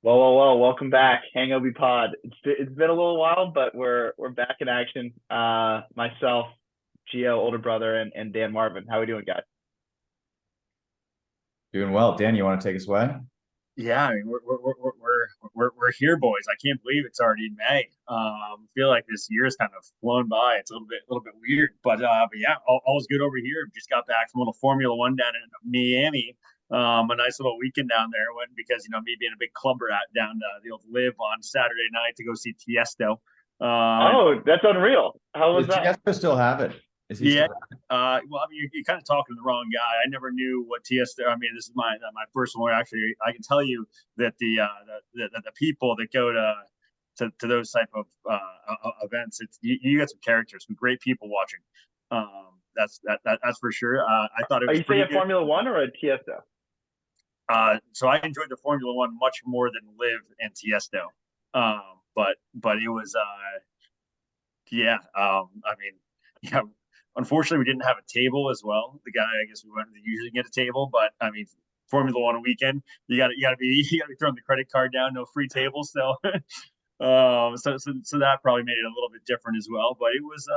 Well, welcome back, Hangobi Pod. It's been a little while, but we're back in action. Myself, Gio, older brother, and Dan Marvin. How we doing, guys? Doing well. Dan, you want to take us away? Yeah, I mean we're here, boys. I can't believe it's already May. Feel like this year has kind of flown by. It's a little bit weird, but yeah, all's good over here. Just got back from a little Formula One down in Miami. A nice little weekend down there. Went because me being a big club rat down to the old Live on Saturday night to go see Tiesto. And Oh, that's unreal. How was Does that? Tiesto still have it? Is he yeah. still? Well, I mean, you're kind of talking to the wrong guy. I never knew what TS. I mean, this is my personal one. Actually, I can tell you that the people that go to those type of events, you got some characters, some great people watching. That's for sure. I thought it Are was you saying pretty a good. Formula One or a TSO? So I enjoyed the Formula One much more than Live and Tiesto. But it was yeah. I mean, yeah. Unfortunately, we didn't have a table as well. The guy, I guess, we went to usually get a table, but I mean, Formula One weekend, you got to be you got to be throwing the credit card down, no free tables. So, so that probably made it a little bit different as well. But it was,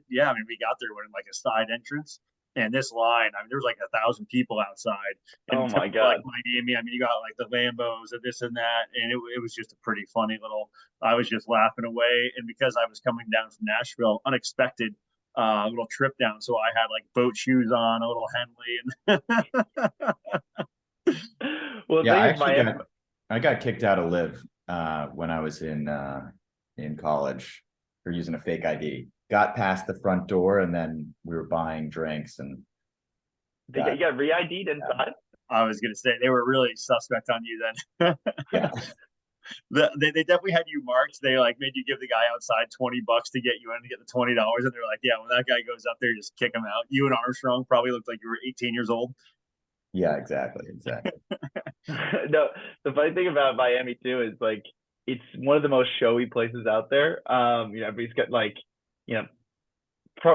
yeah. I mean, we got there with like a side entrance, and this line, I mean, there was like 1,000 people outside, Oh and my like God. Miami, I mean, you got like the Lambos and this and that, and it was just a pretty funny little. I was just laughing away, and because I was coming down from Nashville, unexpected little trip down. So I had like boat shoes on, a little Henley, and Well, the Yeah, thing I is, actually Miami. got kicked out of Live when I was in college for using a fake ID. Got past the front door and then we were buying drinks and You got got re-ID'd yeah. inside? I was gonna say they were really suspect on you then. Yeah. They definitely had you marked. They like made you give the guy outside $20 to get you in to get the $20, and they're like, yeah, when that guy goes up there, just kick him out. You and Armstrong probably looked like you were 18 years old. Yeah, exactly. Exactly. No, the funny thing about Miami too is like it's one of the most showy places out there. Everybody's got like, you know,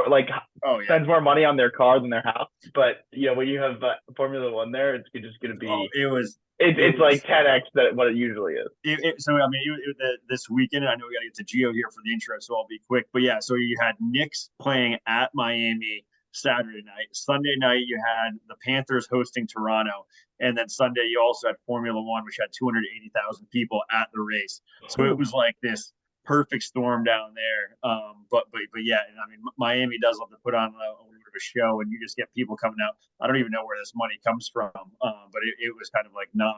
like Oh yeah. spends more money on their car than their house. But when you have Formula One there, it's just going to Oh, be it it's like was 10x that what it usually is. so I mean, this weekend, I know we got to get to Geo here for the intro, so I'll be quick. But yeah, so you had Knicks playing at Miami Saturday night. Sunday night, you had the Panthers hosting Toronto, and then Sunday you also had Formula One, which had 280,000 people at the race. So it Oof. was like this perfect storm down there. But yeah, and I mean, Miami does love to put on a little bit of a show, and you just get people coming out. I don't even know where this money comes from, but it was kind of like not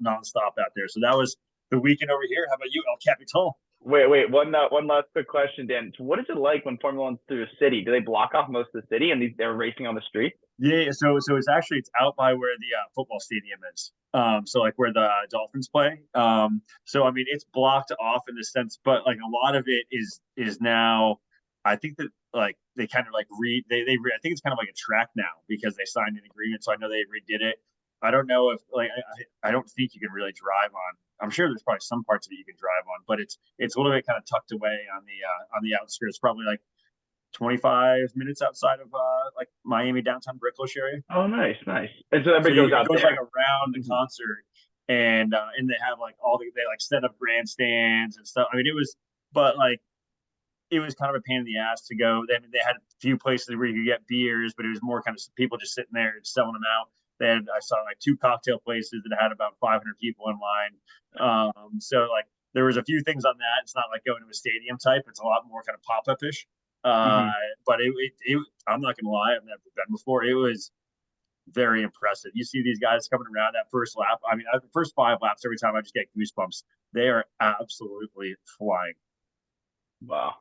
nonstop out there. So that was the weekend over here. How about you, El Capitan? Wait. One last quick question, Dan. So what is it like when Formula One's through a city? Do they block off most of the city and they're racing on the street? Yeah, so it's out by where the football stadium is. So like where the Dolphins play. So I mean it's blocked off in the sense, but like a lot of it is now. I think that like they kind of like I think it's kind of like a track now because they signed an agreement. So I know they redid it. I don't know if like I don't think you can really drive on. I'm sure there's probably some parts of it you can drive on, but it's a little bit kind of tucked away on the outskirts, probably like 25 minutes outside of like Miami downtown Bricklish area. Oh, nice. And so So everybody goes it out goes like there. around the concert, and they have like they like set up grandstands and stuff. I mean, but like it was kind of a pain in the ass to go. I mean, they had a few places where you could get beers, but it was more kind of people just sitting there and selling them out. I saw like two cocktail places that had about 500 people in line. So like there was a few things on that. It's not like going to a stadium type. It's a lot more kind of pop up ish. Uh, Hmm. but I'm not gonna lie, I've never been before. It was very impressive. You see these guys coming around that first lap. I mean, the first 5 laps, every time I just get goosebumps. They are absolutely flying. Wow.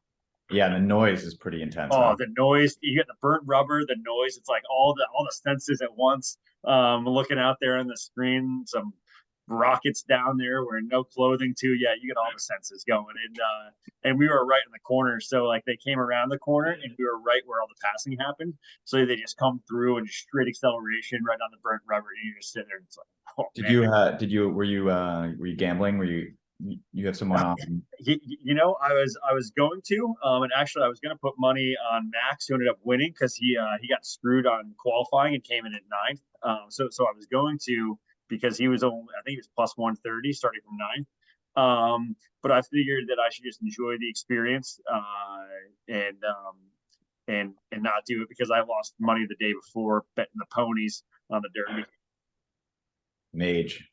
Yeah, the noise is pretty intense, huh? Oh, the noise! You get the burnt rubber, the noise. It's like all the senses at once. Looking out there on the screen, some rockets down there wearing no clothing too. Yeah, you get all the senses going, and we were right in the corner. So like they came around the corner, and we were right where all the passing happened. So they just come through and just straight acceleration right on the burnt rubber, and you just sit there and it's like, oh Did man. you were you gambling? You have someone on? I was going to, and actually I was going to put money on Max, who ended up winning because he got screwed on qualifying and came in at ninth. So I was going to because he was only, I think he was plus 130 starting from ninth. But I figured that I should just enjoy the experience, and not do it because I lost money the day before betting the ponies on the Derby. Mage.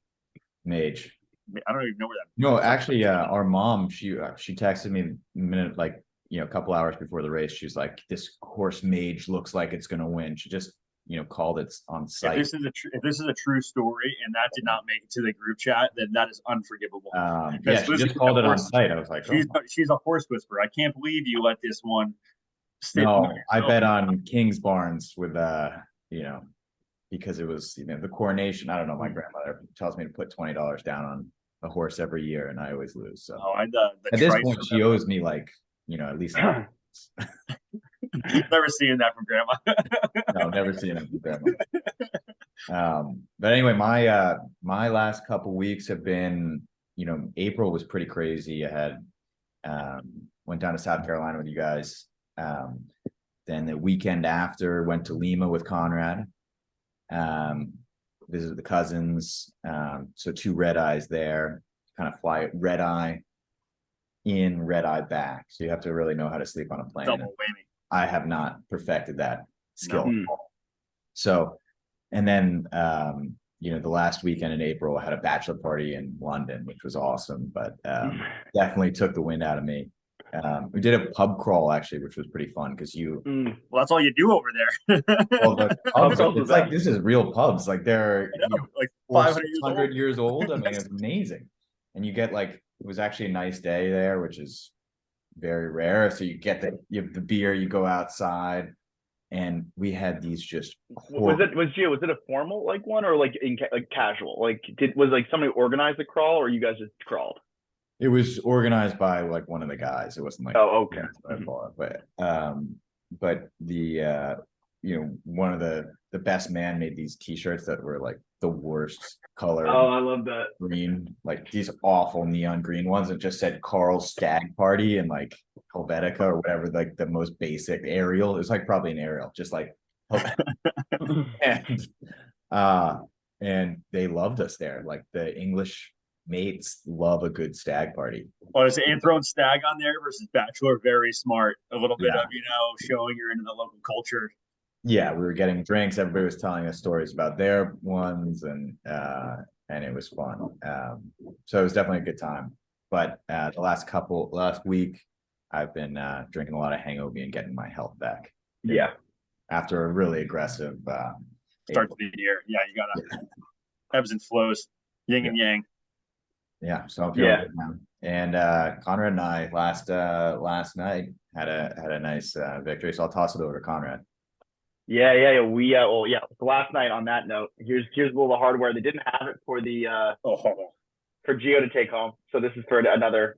I don't even know where that. No, actually, our mom, she texted me a minute, like, a couple hours before the race. She's like, "This horse Mage looks like it's gonna win." She just, called it on site. If this is a true story and that did not make it to the group chat, then that is unforgivable. Yeah, she just called it on site. I was like, she's a horse whisperer. I can't believe you let this one sit. No, I bet on King's Barnes with because it was the coronation. I don't know. My grandmother tells me to put $20 down on a horse every year, and I always lose. So at this point, she owes me like at least. Never seeing that from grandma. No, never seen it from grandma. But anyway, my last couple weeks have been, April was pretty crazy. I had went down to South Carolina with you guys. Then the weekend after went to Lima with Conrad. Visited the cousins. So 2 red eyes there, kind of fly red eye in, red eye back. So you have to really know how to sleep on a plane. Double whammy. I have not perfected that skill. No. So, and then, the last weekend in April, I had a bachelor party in London, which was awesome, but definitely took the wind out of me. We did a pub crawl actually, which was pretty fun because well, that's all you do over there. Well, it's like, this is real pubs. Like they're like 500 years old. I mean, it's amazing. And you get it was actually a nice day there, which is very rare. So you have the beer, you go outside, and we had these just was it a formal one or casual? Was somebody organized the crawl or you guys just crawled? It was organized by one of the guys. It wasn't okay. But the one of the best man made these t-shirts that were the worst color. Oh, I love that. Green, these awful neon green ones that just said Carl's Stag Party and Helvetica or whatever, the most basic Arial. It was probably an Arial, just and they loved us there. The English mates love a good stag party. Well, is it throwing stag on there versus bachelor? Very smart. A little bit of showing you're into the local culture. Yeah, we were getting drinks. Everybody was telling us stories about their ones, and it was fun. So it was definitely a good time. But the last week, I've been drinking a lot of Hangobi and getting my health back. Yeah. After a really aggressive start to the year. Yeah, you gotta ebbs and flows, yin and yang. Yeah, so I'm feeling good now. And Conrad and I last night had a nice victory. So I'll toss it over to Conrad. Yeah. We last night on that note, here's a little of hardware. They didn't have it for the for Gio to take home. So this is for another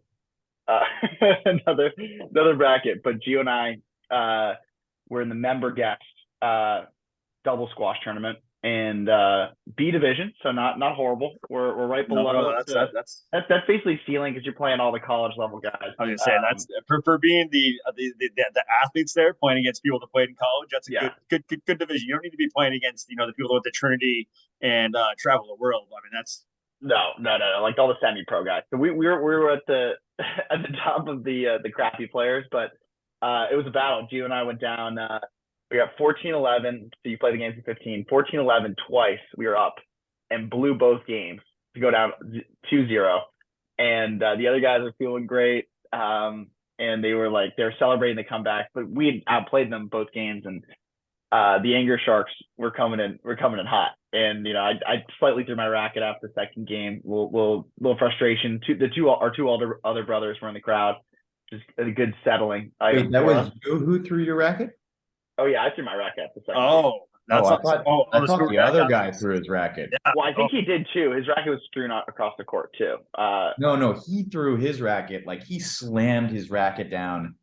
another bracket. But Gio and I were in the member guest double squash tournament and B division, so not horrible. We're right below. No, that's basically ceiling because you're playing all the college level guys. I was gonna say that's for being the athletes there playing against people that played in college. That's a good division. You don't need to be playing against the people with the Trinity and travel the world. I mean that's no, all the semi-pro guys. So we were at the at the top of the crappy players, but it was a battle. Gio and I went down. We got 14-11, so you play the games in 15. 14-11 twice, we were up and blew both games to go down 2-0. And the other guys were feeling great, and they were celebrating the comeback. But we outplayed them both games, and the Anger Sharks were coming in hot. And I slightly threw my racket after the second game. Little frustration. Our two other brothers were in the crowd. Just a good settling. Wait, that was you who threw your racket? Oh yeah, I threw my racket at the second. I thought the other guy threw his racket. Yeah. Well, I think he did too. His racket was strewn out across the court too. No, he threw his racket. He slammed his racket down.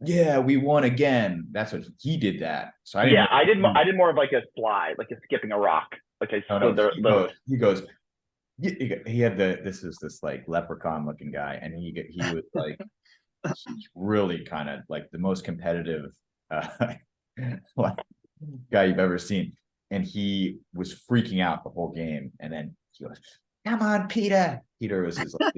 Yeah, we won again. That's what he did. That. So I did more of a slide, a skipping a rock. He goes. He had this leprechaun looking guy, and he was he's really kind of the most competitive guy you've ever seen. and he was freaking out the whole game. And then he goes, "Come on, Peter." Peter was his like,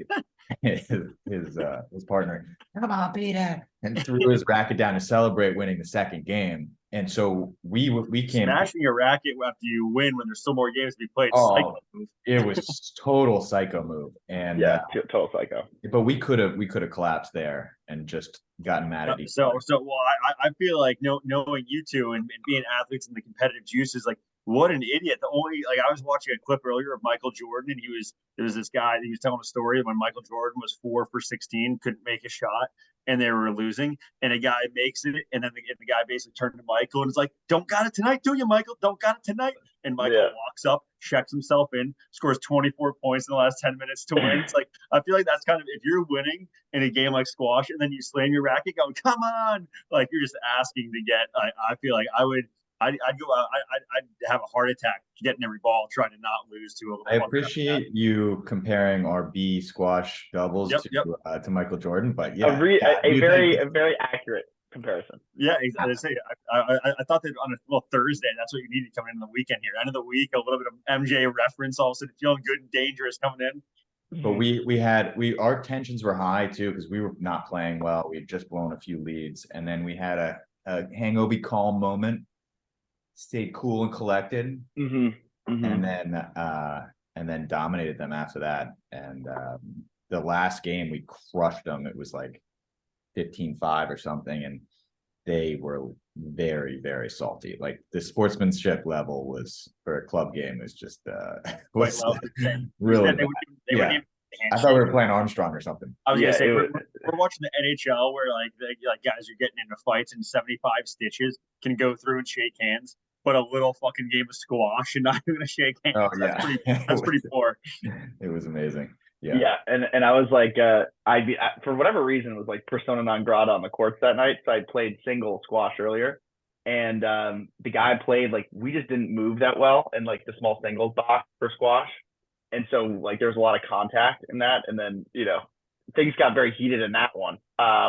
his partner. "Come on, Peter," and threw his racket down to celebrate winning the second game. And so we came. Smashing a racket after you win when there's still more games to be played. Oh, it was total psycho move. And yeah, total psycho. but we could have collapsed there and just gotten mad at each other. So well, I feel like knowing you two and being athletes and the competitive juices, like what an idiot. The only like I was watching a clip earlier of Michael Jordan, and there was this guy that he was telling a story when Michael Jordan was 4 for 16, couldn't make a shot, and they were losing, and a guy makes it, and then the guy basically turned to Michael and is like, "Don't got it tonight, do you, Michael? Don't got it tonight." And Michael walks up, checks himself in, scores 24 points in the last 10 minutes to win. It's like I feel like that's kind of if you're winning in a game like squash and then you slam your racket going, "Come on," like you're just asking to get. I feel like I'd go out. I'd have a heart attack getting every ball, trying to not lose to a. I appreciate you comparing our B squash doubles to Michael Jordan, but yeah, a very accurate comparison. Yeah, exactly. I thought that on Thursday, that's what you needed coming in the weekend here. End of the week, a little bit of MJ reference, all of a sudden feeling good and dangerous coming in. But our tensions were high too because we were not playing well. We had just blown a few leads, and then we had a Hangobi calm moment. Stayed cool and collected, and then dominated them after that. And the last game we crushed them. It was like 15-5 or something, and they were very, very salty. Like the sportsmanship level was for a club game was just really. I thought we were playing Armstrong or something. I was gonna say we're watching the NHL where like guys are getting into fights and 75 stitches can go through and shake hands, but a little fucking game of squash and not even a shake hands. Oh yeah, that's pretty poor. It was amazing. Yeah, and I was like, for whatever reason, it was like persona non grata on the courts that night. So I played single squash earlier, and the guy played like we just didn't move that well in like the small singles box for squash, and so like there's a lot of contact in that, and then things got very heated in that one,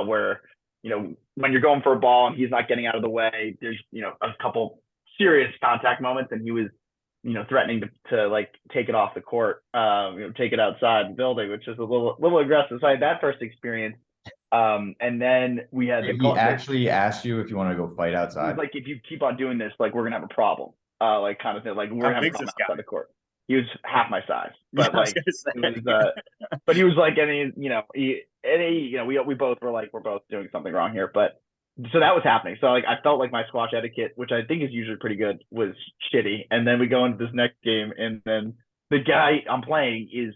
where when you're going for a ball and he's not getting out of the way, there's a couple serious contact moments, and he was threatening to like take it off the court, take it outside the building, which is a little aggressive. So I had that first experience. And then we had he actually asked you if you want to go fight outside. Like, if you keep on doing this, like we're gonna have a problem. Like kind of thing. Like we're gonna have a problem outside the court. He was half my size, but like, but he was like, we both were like, we're both doing something wrong here, but. So that was happening. So like I felt like my squash etiquette, which I think is usually pretty good, was shitty. And then we go into this next game, and then the guy I'm playing is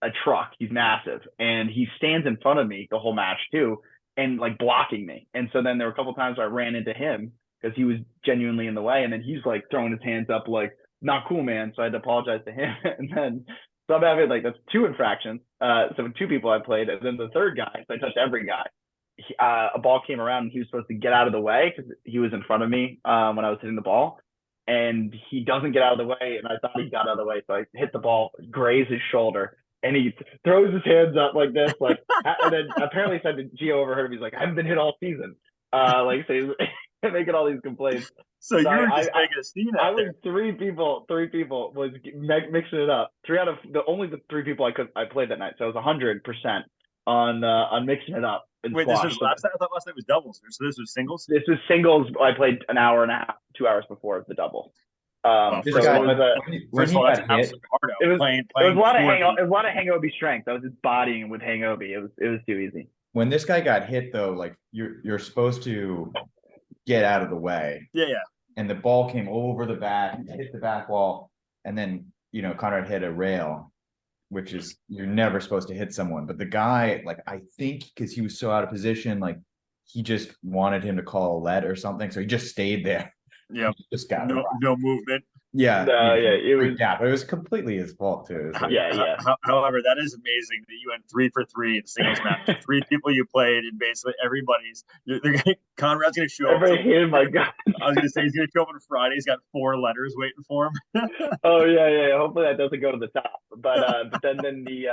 a truck. He's massive, and he stands in front of me the whole match too, and like blocking me. And so then there were a couple of times where I ran into him because he was genuinely in the way, and then he's like throwing his hands up like, "Not cool, man." So I had to apologize to him. And then so I'm having like that's 2 infractions. So 2 people I played, and then the third guy, so I touched every guy. A ball came around and he was supposed to get out of the way because he was in front of me when I was hitting the ball, and he doesn't get out of the way, and I thought he got out of the way, so I hit the ball, graze his shoulder, and he throws his hands up like this, like, and then apparently said that Gio overheard him. He's like, "I haven't been hit all season," so he's making all these complaints. So you were just making a scene out there. Three people was mixing it up. Only the 3 people I played that night, so it was 100% on mixing it up. Wait, this was last night? I thought last night was doubles. So this was singles? This was singles. I played an hour and a half, 2 hours before the double. This guy, when he got hit, it was a lot of Hangobi strength. I was just bodying with Hangobi. It was too easy. When this guy got hit though, like you're supposed to get out of the way. Yeah. And the ball came over the back, hit the back wall, and then Conrad hit a rail, which is you're never supposed to hit someone. But the guy, like, I think because he was so out of position, like he just wanted him to call a lead or something. So he just stayed there. Yeah. Just got no movement. Yeah. It was completely his fault too. Like, yeah. However, that is amazing that you went 3 for 3 in singles match. 3 people you played, and basically everybody's. Conrad's going to show up. My God. I was going to say he's going to show up on Friday. He's got 4 letters waiting for him. Oh yeah. Hopefully that doesn't go to the top. But then the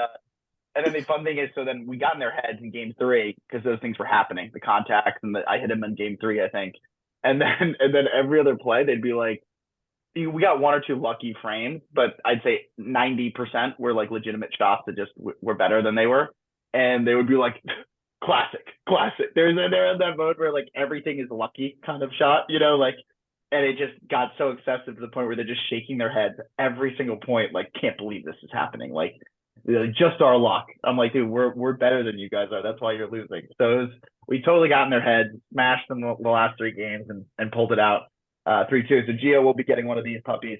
fun thing is, so then we got in their heads in game 3 because those things were happening, the contacts, and I hit him in game 3, I think. And then every other play they'd be like, we got one or two lucky frames, but I'd say 90% were like legitimate shots that just were better than they were. And they would be like, classic, classic. They're in that mode where like everything is lucky kind of shot, like, and it just got so excessive to the point where they're just shaking their heads every single point, like, can't believe this is happening. Like, just our luck. I'm like, dude, we're better than you guys are. That's why you're losing. So we totally got in their head, smashed them the last 3 games and pulled it out 3-2. So Gio will be getting one of these puppies.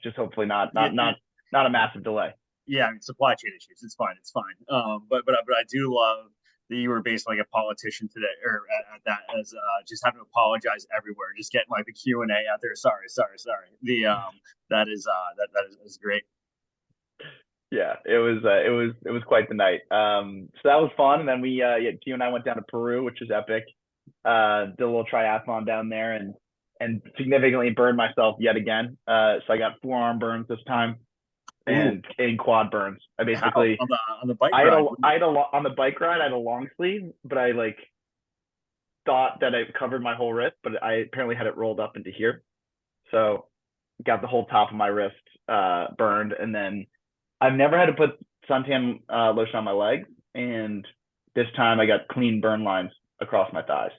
Just hopefully not a massive delay. Yeah, I mean, supply chain issues. It's fine. But I do love that you were basically like a politician today, or at that, as just having to apologize everywhere, just getting like the Q&A out there. Sorry. The that is great. Yeah, it was quite the night. So that was fun. And then Q and I went down to Peru, which was epic. Did a little triathlon down there and significantly burned myself yet again. So I got forearm burns this time and quad burns. I basically on the bike ride. On the bike ride, I had a long sleeve, but I like thought that I covered my whole wrist, but I apparently had it rolled up into here. So got the whole top of my wrist burned, and then I've never had to put suntan lotion on my legs, and this time I got clean burn lines across my thighs.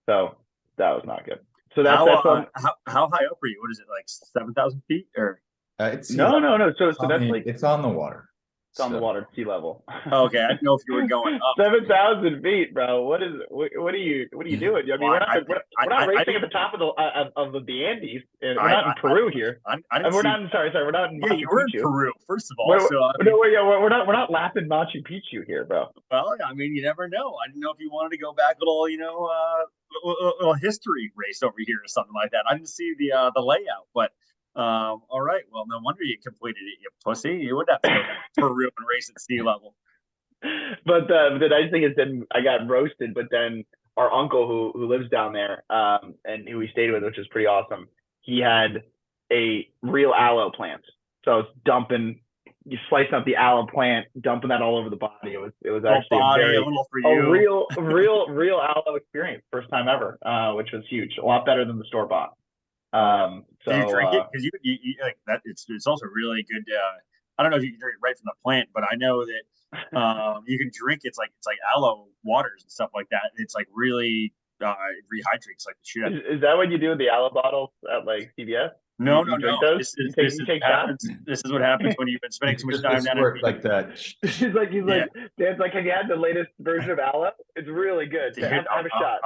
So that was not good. So that's how high up are you? What is it, like 7,000 feet or? It's no. So that's like it's on the water. It's on the water, sea level. Oh, okay, I didn't know if you were going up. 7,000 feet, bro. What are you doing? I mean, we're not racing at the top of the Andes. We're not in Peru here. We're not in Machu you were in Picchu. Peru, first of all. We're not lapping Machu Picchu here, bro. Well, I mean, you never know. I didn't know if you wanted to go back a little, little history race over here or something like that. I didn't see the layout, but. All right. Well, no wonder you completed it, you pussy. You would have to go down to Peru and race at sea level. But the nice thing is, then I got roasted. But then our uncle, who lives down there, and who we stayed with, which was pretty awesome, he had a real aloe plant. So I was slicing up the aloe plant, dumping that all over the body. It was actually a real aloe experience, first time ever, which was huge. A lot better than the store bought. So you drink it because you like that. It's also really good. I don't know if you can drink it right from the plant, but I know that you can drink. It's like aloe waters and stuff like that. It's like really rehydrates like the shit. Is that what you do with the aloe bottles at like CVS? No. This is what happens when you've been spending too much time down in like that. He's like, Dan's like, have you had the latest version of aloe? It's really good. Have a shot.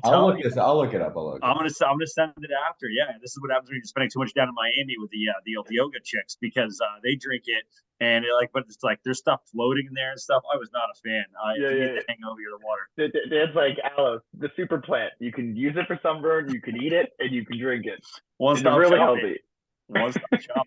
I'll look it up. I'm gonna send it after. Yeah, this is what happens when you're spending too much down in Miami with the yoga chicks, because they drink it and but it's like there's stuff floating in there and stuff. I was not a fan. The Hangobi or the water. Dan's like, aloe, the super plant. You can use it for sunburn. You can eat it and you can drink it. It's really healthy. One-stop shop.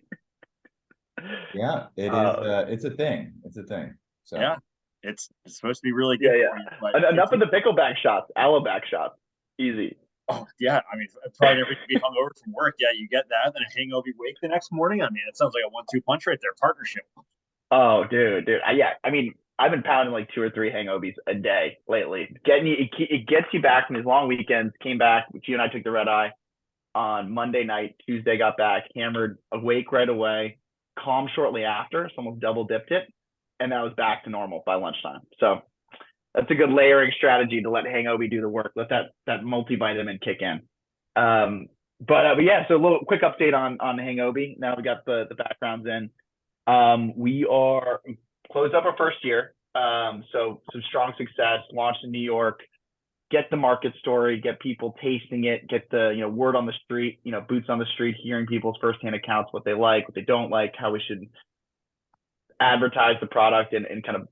Yeah, it is. It's a thing. So yeah, it's supposed to be really good. Yeah. Enough of the pickleback shots, aloe-back shots. Easy. Oh yeah, I mean, probably never be hungover from work. Yeah, you get that, then a Hangobi wake the next morning. I mean, it sounds like a 1-2 punch right there, partnership. Oh, dude. I mean, I've been pounding like 2 or 3 Hangobis a day lately. It gets you back from these long weekends. Came back. You and I took the red eye on Monday night. Tuesday got back, hammered, awake right away, calm shortly after, so almost double dipped it, and that was back to normal by lunchtime. So that's a good layering strategy to let Hangobi do the work. Let that multivitamin kick in. But yeah, so a little quick update on Hangobi. Now we got the backgrounds in. We are closed up our first year. So some strong success, launched in New York. Get the market story, get people tasting it, get the word on the street, boots on the street, hearing people's firsthand accounts, what they like, what they don't like, how we should advertise the product and kind of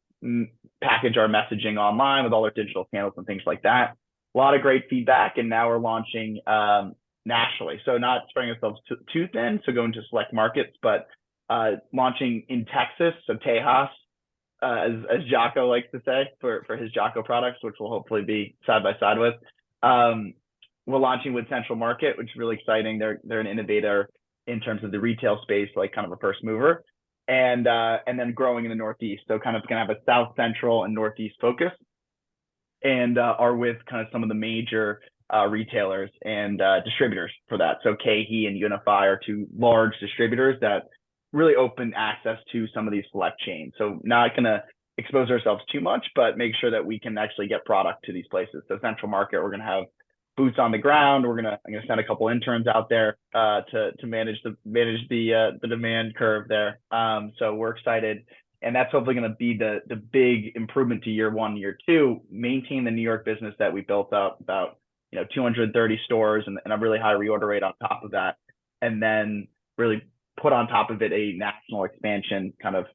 package our messaging online with all our digital channels and things like that. A lot of great feedback, and now we're launching nationally. So not spreading ourselves too thin, so going to select markets, but launching in Texas, so Tejas, as Jocko likes to say, for his Jocko products, which will hopefully be side by side with. We're launching with Central Market, which is really exciting. They're an innovator in terms of the retail space, like kind of a first mover, and then growing in the Northeast. So kind of going to have a South Central and Northeast focus, and are with kind of some of the major retailers and distributors for that. So KeHE and Unify are two large distributors that really open access to some of these select chains. So not going to expose ourselves too much, but make sure that we can actually get product to these places. So Central Market, we're going to have boots on the ground. I'm gonna send a couple interns out there to manage the demand curve there. So we're excited, and that's hopefully going to be the big improvement to year one, year two. Maintain the New York business that we built up, about 230 stores and a really high reorder rate on top of that, and then really put on top of it a national expansion kind of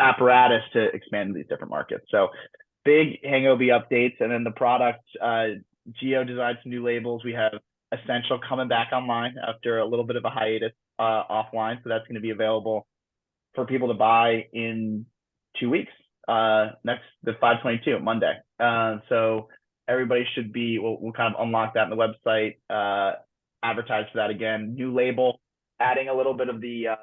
apparatus to expand in these different markets. So big Hangobi updates, and then the product. Geo designed some new labels. We have Essential coming back online after a little bit of a hiatus offline. So that's going to be available for people to buy in 2 weeks, the 5/22, Monday. So everybody should be, we'll kind of unlock that in the website, advertise for that again. New label, adding a little bit of the,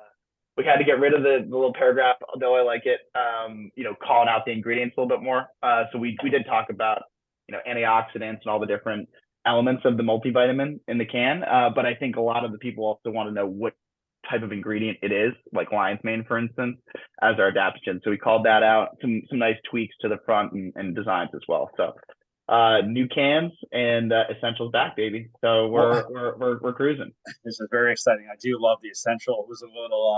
we had to get rid of the little paragraph, though I like it, calling out the ingredients a little bit more. So we did talk about antioxidants and all the different elements of the multivitamin in the can. But I think a lot of the people also want to know what type of ingredient it is, like lion's mane, for instance, as our adaptogen. So we called that out, some nice tweaks to the front and designs as well. So new cans and Essentials back, baby. So we're cruising. This is very exciting. I do love the Essential. It was a little,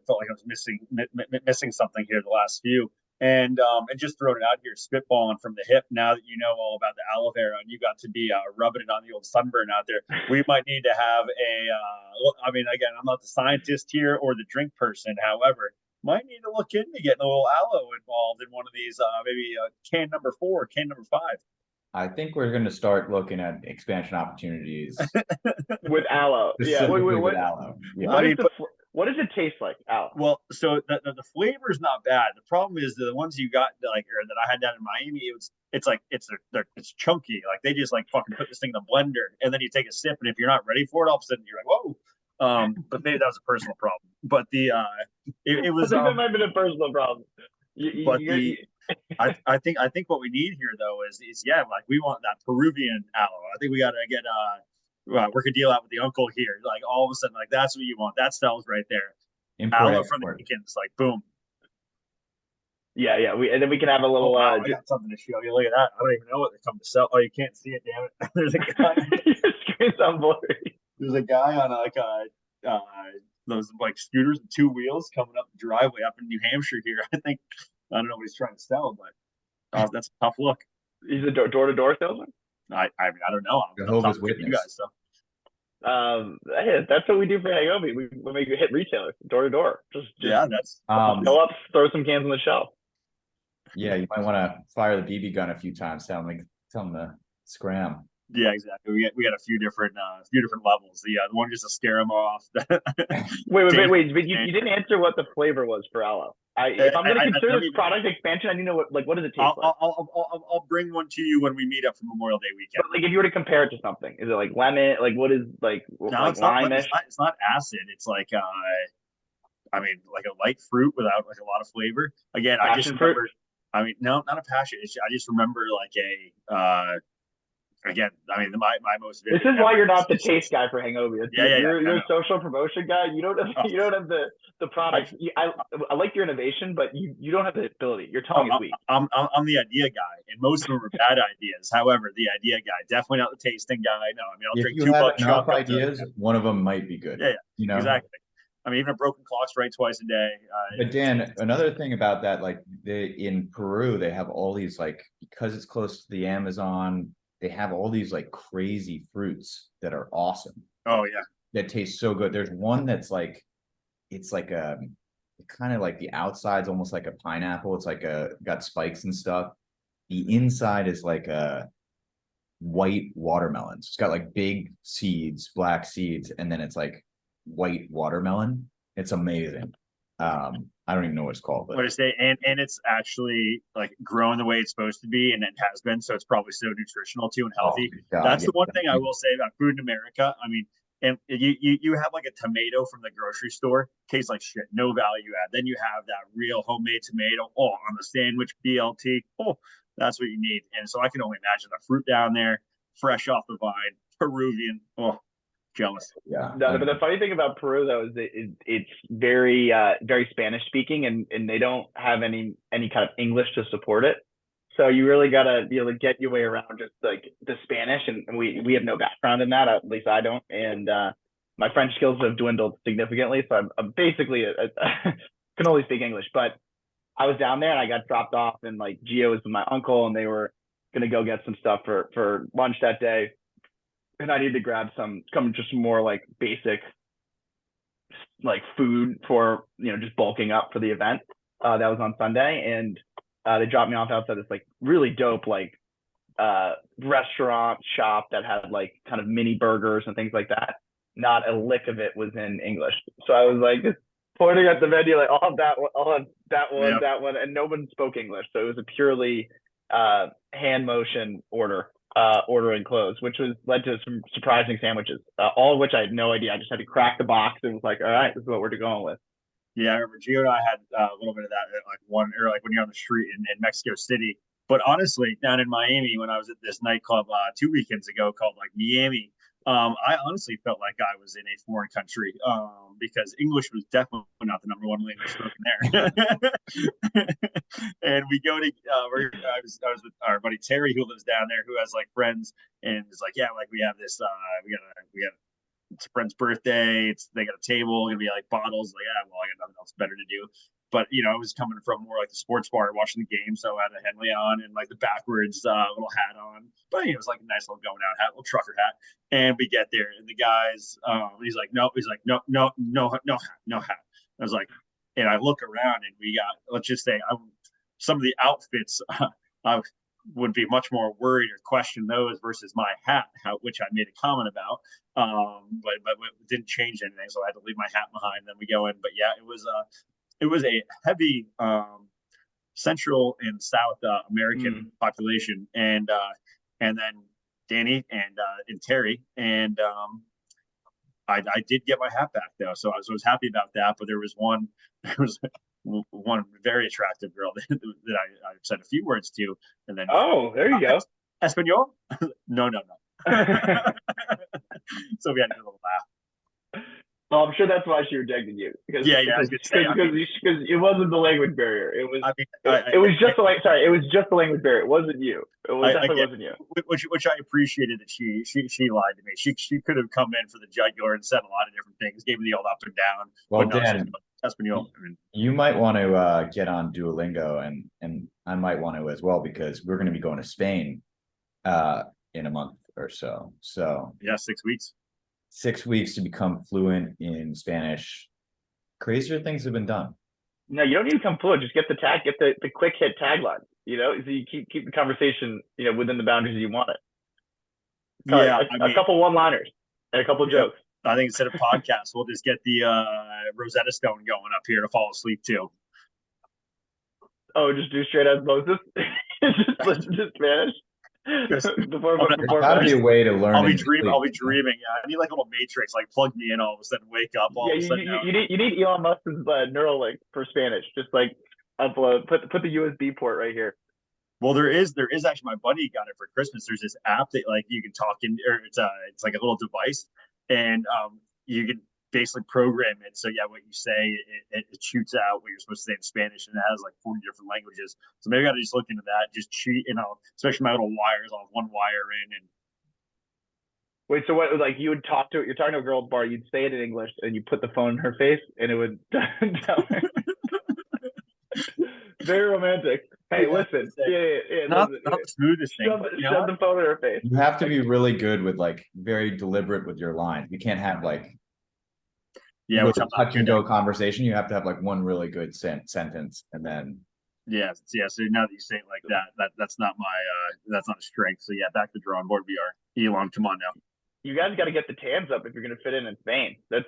felt like I was missing something here the last few. And just throwing it out here, spitballing from the hip. Now that you know all about the aloe vera and you got to be rubbing it on the old sunburn out there, we might need to have again, I'm not the scientist here or the drink person. However, might need to look into getting a little aloe involved in one of these, maybe can number 4, can number 5. I think we're going to start looking at expansion opportunities with aloe. Yeah, with aloe. Yeah. What does it taste like, aloe? Well, so the flavor is not bad. The problem is the ones you got or that I had down in Miami. It's chunky. Like they just fucking put this thing in the blender, and then you take a sip, and if you're not ready for it, all of a sudden you're like, whoa. But maybe that was a personal problem. But it was. I think that might have been a personal problem. I think what we need here though is we want that Peruvian aloe. I think we got to get work a deal out with the uncle here. Like all of a sudden, that's what you want. That sells right there. Aloe from the Deacons, boom. Yeah. And then we can have a little. I got something to show you. Look at that. I don't even know what they come to sell. Oh, you can't see it. Damn it. There's a guy. Your screen's on blurry. There's a guy on those scooters with 2 wheels coming up the driveway up in New Hampshire here. I don't know what he's trying to sell, but that's a tough look. He's a door-to-door salesman? I don't know. Jehovah's Witness. You guys, so. That's what we do for Hangobi. We make you hit retailers door-to-door. Just that's go up, throw some cans on the shelf. Yeah, you might want to fire the BB gun a few times. Tell them to scram. Yeah, exactly. We got a few different levels. The one just to scare them off. Wait! But you didn't answer what the flavor was for aloe. If I'm going to consider this product expansion, I need to know what does it taste like. I'll bring one to you when we meet up for Memorial Day weekend. But if you were to compare it to something, is it like lemon? Like what is No, it's lime-ish? It's not acid. It's like a light fruit without a lot of flavor. Again, passion I just remember. Fruit? No, not a passion. I just remember my most. This is why you're not the taste guy for Hangobi. You're a social promotion guy. You don't have the product. I like your innovation, but you don't have the ability. Your tongue is weak. I'm the idea guy, and most of them are bad ideas. However, the idea guy, definitely not the tasting guy. No, I'll drink 2 bucks. Enough ideas, one of them might be good. Yeah, exactly. Even a broken clock strike twice a day. But Dan, another thing about that, in Peru, they have all these because it's close to the Amazon. They have all these crazy fruits that are awesome. Oh yeah. That taste so good. There's one that's it's kind of the outside's almost like a pineapple. It's got spikes and stuff. The inside is a white watermelon. So it's got big seeds, black seeds, and then it's white watermelon. It's amazing. I don't even know what it's called, but what I say, and it's actually grown the way it's supposed to be, and it has been, so it's probably so nutritional too and healthy. That's the one thing I will say about food in America. And you have a tomato from the grocery store, tastes like shit, no value add. Then you have that real homemade tomato, on the sandwich, BLT. That's what you need. And so I can only imagine the fruit down there. fresh off the vine, Peruvian. Oh, jealous. Yeah. No, but the funny thing about Peru though is it's very very Spanish speaking, and they don't have any kind of English to support it. So you really gotta be able to get your way around just like the Spanish, and we have no background in that. At least I don't, and my French skills have dwindled significantly. So I'm basically can only speak English. But I was down there and I got dropped off, and like Gio was with my uncle, and they were gonna go get some stuff for lunch that day, and I needed to grab some just more like basic like food for just bulking up for the event that was on Sunday, and they dropped me off outside this like really dope like restaurant shop that had like kind of mini burgers and things like that. Not a lick of it was in English, so I was like just pointing at the menu like I'll have that one, Yep. that one, and no one spoke English, so it was a purely hand motion ordering clothes, which led to some surprising sandwiches, all of which I had no idea. I just had to crack the box and was like, all right, this is what we're going with. Yeah, I remember Gio and I had a little bit of that, like when you're on the street in Mexico City. But honestly, down in Miami, when I was at this nightclub 2 weekends ago called like Miami, I honestly felt like I was in a foreign country because English was definitely not the number one language spoken there. And we go to, I was with our buddy Terry who lives down there who has like friends, and it's like, yeah, like we have this, we got it's a friend's birthday. They got a table, gonna be like bottles. Like, yeah, well, I got nothing else better to do. But I was coming from more like the sports bar, watching the game, so I had a Henley on and like the backwards little hat on. But it was like a nice little going out hat, little trucker hat. And we get there, and the guys, he's like, no hat. I was like, and I look around, and we got, let's just say, some of the outfits. I would be much more worried or question those versus my hat, which I made a comment about. But it didn't change anything, so I had to leave my hat behind. Then we go in, but yeah, it was a heavy Central and South American population, and then Danny and Terry, and I did get my hat back though, so I was happy about that. But there was one very attractive girl that I said a few words to, and then there you go. Espanol? No. So we had a little laugh. Well, I'm sure that's why she rejected you. Because I was gonna say, because it wasn't the language barrier. It was. It was just the language barrier. It wasn't you. It definitely wasn't you. Which I appreciated that she lied to me. She could have come in for the jugular and said a lot of different things, gave me the old up and down. Well, but no, Dan, Espanol. you might want to get on Duolingo, and I might want to as well, because we're going to be going to Spain in a month or so. So yeah, 6 weeks. 6 weeks to become fluent in Spanish. Crazier things have been done. No, you don't need to become fluent. Just get the quick hit tagline. So you keep the conversation within the boundaries you want it. A couple one-liners and a couple of jokes. I think instead of podcasts, we'll just get the Rosetta Stone going up here to fall asleep too. Oh, just do straight as Moses. just listen to Spanish. Before gotta be a way to learn. I'll be dreaming. I need like a little matrix, like plug me in all of a sudden, wake up all of a sudden. You need Elon Musk's Neuralink for Spanish. Just like upload, put the USB port right here. Well, there is actually, my buddy got it for Christmas. There's this app that like you can talk in, or it's like a little device, and you can basically program it. So yeah, what you say, it shoots out what you're supposed to say in Spanish, and it has like 40 different languages. So maybe I got to just look into that. Just cheat, especially my little wires. I'll have one wire in and. Wait, so what? Like you're talking to a girl at the bar. You'd say it in English, and you put the phone in her face, and it would tell her. Very romantic. Hey, listen. Yeah. Not the smoothest thing. Shove the phone in her face. You have to be really good with like very deliberate with your lines. You can't have like touch and go conversation. You have to have like one really good sentence, and then. Yeah. So now that you say it like that's not that's not a strength. So yeah, back to the drawing board. We are. Elon, come on now. You guys got to get the TAMs up if you're going to fit in Spain. That's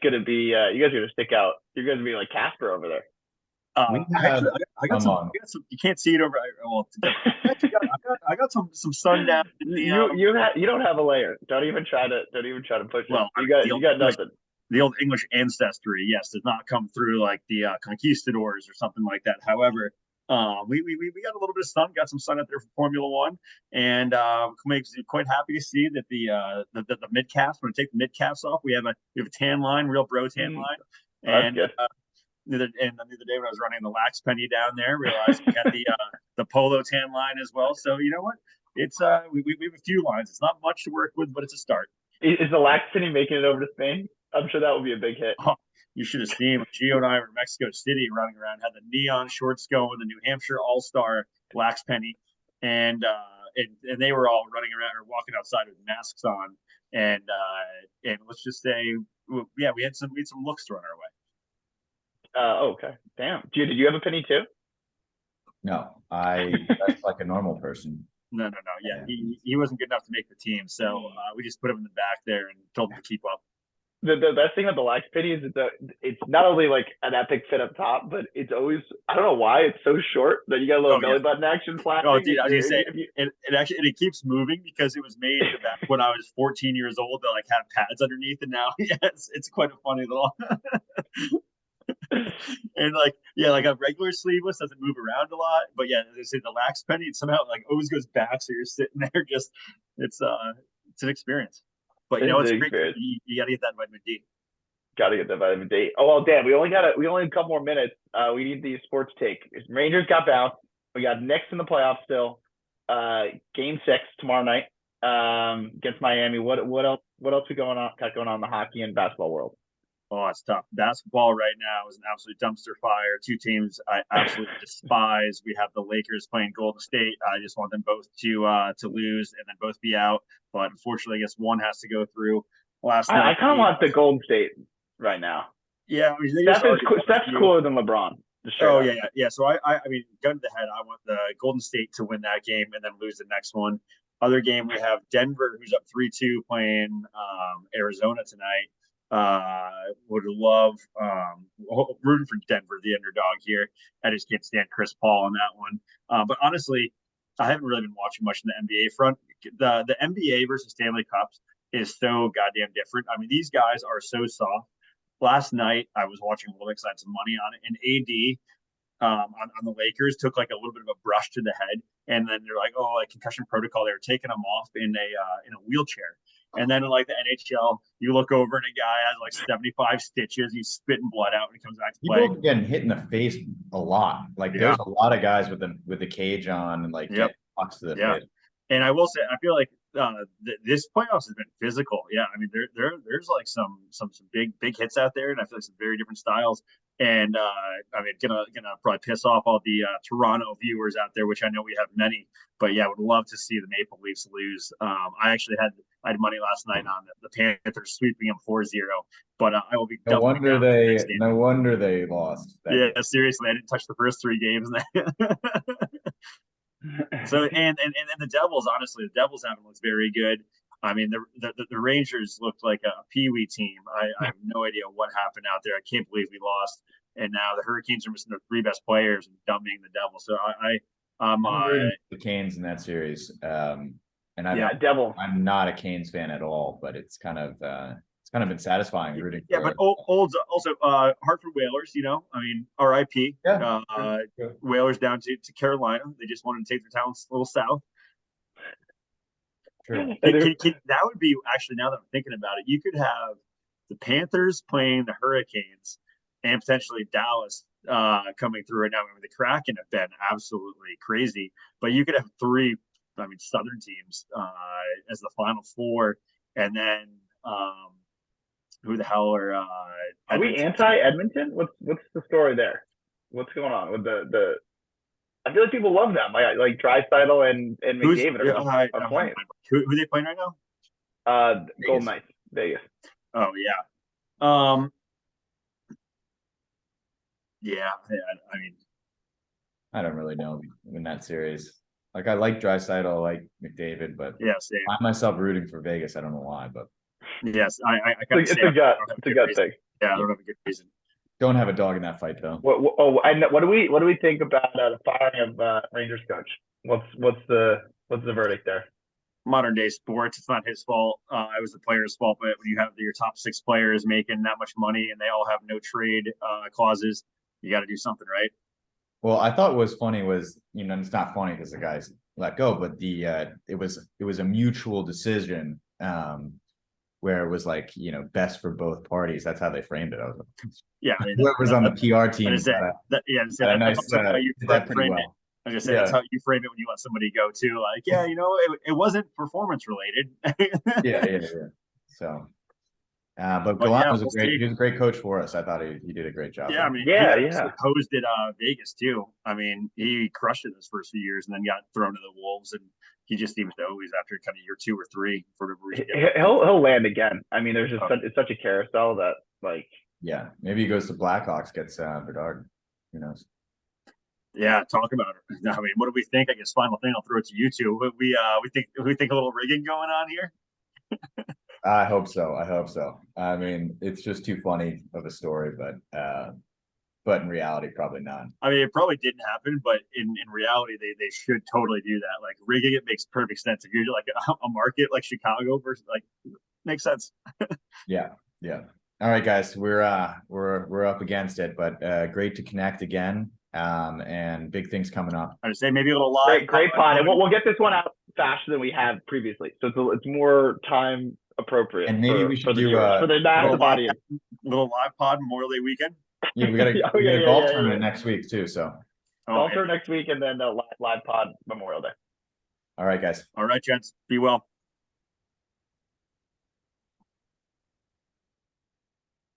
going to be. You guys are going to stick out. You're going to be like Casper over there. Actually, I got some. You can't see it over. Well, I got some sun down. You don't have a layer. Don't even try to push it. Well, you got nothing. The old English ancestry, yes, does not come through like the conquistadors or something like that. However, We got a little bit of sun, got some sun out there for Formula One, and makes me quite happy to see that the mid caps. When I take the mid caps off, we have a tan line, real bro tan line, and the other day when I was running the Lax Penny down there, realized we had the Polo tan line as well. So you know what? It's we have a few lines. It's not much to work with, but it's a start. Is the Lax Penny making it over to Spain? I'm sure that would be a big hit. Oh, you should have seen Gio and I were in Mexico City running around, had the neon shorts going, the New Hampshire All-Star Lax Penny, and they were all running around or walking outside with masks on, and let's just say, yeah, we had some looks thrown our way. Okay. Damn. Did you have a penny too? No, that's like a normal person. No. Yeah, he wasn't good enough to make the team, so we just put him in the back there and told him to keep up. The best thing about the Lax Penny is it's not only like an epic fit up top, but it's always, I don't know why it's so short that you got a little belly button action flashing. Oh, dude, I was gonna say it keeps moving because it was made back when I was 14 years old that like had pads underneath, and now it's quite a funny little. And like a regular sleeveless doesn't move around a lot, but yeah, as I say, the Lax Penny, it somehow like always goes back, so you're sitting there just it's an experience. But you know it's great. You got to get that vitamin D. Got to get that vitamin D. Oh well, Dan, we only have a couple more minutes. We need the sports take. Rangers got bounced. We got Knicks in the playoffs still. Game 6 tomorrow night against Miami. What else we got going on in the hockey and basketball world? Oh, it's tough. Basketball right now is an absolute dumpster fire. Two teams I absolutely despise. We have the Lakers playing Golden State. I just want them both to lose and then both be out. But unfortunately, I guess one has to go through. I kind of want the Golden State right now. Yeah, I mean, Steph's cooler than LeBron. Oh yeah. So I mean, gun to the head, I want the Golden State to win that game and then lose the next one. Other game, we have Denver, who's up 3-2, playing Arizona tonight. Would love rooting for Denver, the underdog here. I just can't stand Chris Paul on that one. But honestly, I haven't really been watching much in the NBA front. The NBA versus Stanley Cups is so goddamn different. I mean, these guys are so soft. Last night, I was watching a little bit, 'cause I had some money on it, and AD on the Lakers took like a little bit of a brush to the head, and then they're like, oh, like concussion protocol. They were taking him off in a wheelchair. And then in like the NHL, you look over and a guy has like 75 stitches. He's spitting blood out when he comes back to play. People getting hit in the face a lot. Like there's a lot of guys with the cage on and like get pucks to the face. And I will say, I feel like this playoffs has been physical. Yeah, I mean there's like some big hits out there, and I feel like some very different styles. And I mean, gonna probably piss off all the Toronto viewers out there, which I know we have many. But yeah, I would love to see the Maple Leafs lose. I actually had money last night on the Panthers sweeping them 4-0. But I will be. No wonder they lost. Yeah, seriously, I didn't touch the first 3 games. So and the Devils, honestly, the Devils haven't looked very good. I mean, the Rangers looked like a peewee team. I have no idea what happened out there. I can't believe we lost. And now the Hurricanes are missing their 3 best players and dumping the Devils. So I'm the Canes in that series. And I'm not a Canes fan at all, but it's kind of been satisfying rooting. Yeah, but also Hartford Whalers, you know, I mean, RIP. Yeah, Whalers down to Carolina. They just wanted to take their talents a little south. True. That would be actually, now that I'm thinking about it, you could have the Panthers playing the Hurricanes and potentially Dallas coming through right now. I mean, the Kraken have been absolutely crazy, but you could have 3, I mean, Southern teams as the Final 4, and then who the hell are we anti-Edmonton? What's the story there? What's going on with the? I feel like people love them. Like Draisaitl and McDavid are playing. Who are they playing right now? Golden Knights, Vegas. Oh yeah. Yeah. I mean, I don't really know in that series. Like I like Draisaitl, I like McDavid, but yeah, same. I find myself rooting for Vegas. I don't know why, but yes, I it's a gut thing. Yeah, I don't have a good reason. Don't have a dog in that fight though. What do we think about the firing of Rangers coach? What's the verdict there? Modern day sports, it's not his fault. It was the player's fault. But when you have your top 6 players making that much money and they all have no trade clauses, you got to do something, right? Well, I thought what was funny was, it's not funny because the guys let go, but it was a mutual decision, where it was like, best for both parties. That's how they framed it. I was like, Yeah, I mean, whoever's on the PR team say got that. Yeah, say a that's nice, also how you did that pretty frame it. well. I was gonna say that's how you frame it when you let somebody go too. Like, yeah, it wasn't performance related. Yeah. So, but But Galan yeah, was we'll see. he was a great coach for us. I thought he did a great job. Yeah, I mean, Yeah, he yeah. actually hosted Vegas too. I mean, he crushed it his first few years and then got thrown to the wolves, and he just seems to always, after kind of year 2 or 3, for whatever reason. He'll land again. I mean, there's just it's such a carousel that like. Yeah, maybe he goes to Blackhawks, gets Bedard. Who knows? Yeah, talk about it. I mean, what do we think? I guess final thing, I'll throw it to you two. We think a little rigging going on here. I hope so. I mean, it's just too funny of a story, but in reality, probably not. I mean, it probably didn't happen, but in reality, they should totally do that. Like rigging it makes perfect sense. If you're like a market like Chicago versus like makes sense. Yeah. All right, guys, we're up against it, but great to connect again. And big things coming up. I would say maybe a little live. Great pod, and we'll get this one out faster than we have previously, so it's more time appropriate. And maybe we should do for the massive audience. Little live pod Memorial Day weekend. Yeah, we got a golf tournament next week too. So golf tournament next week, and then the live pod Memorial Day. All right, guys. All right, gents. Be well.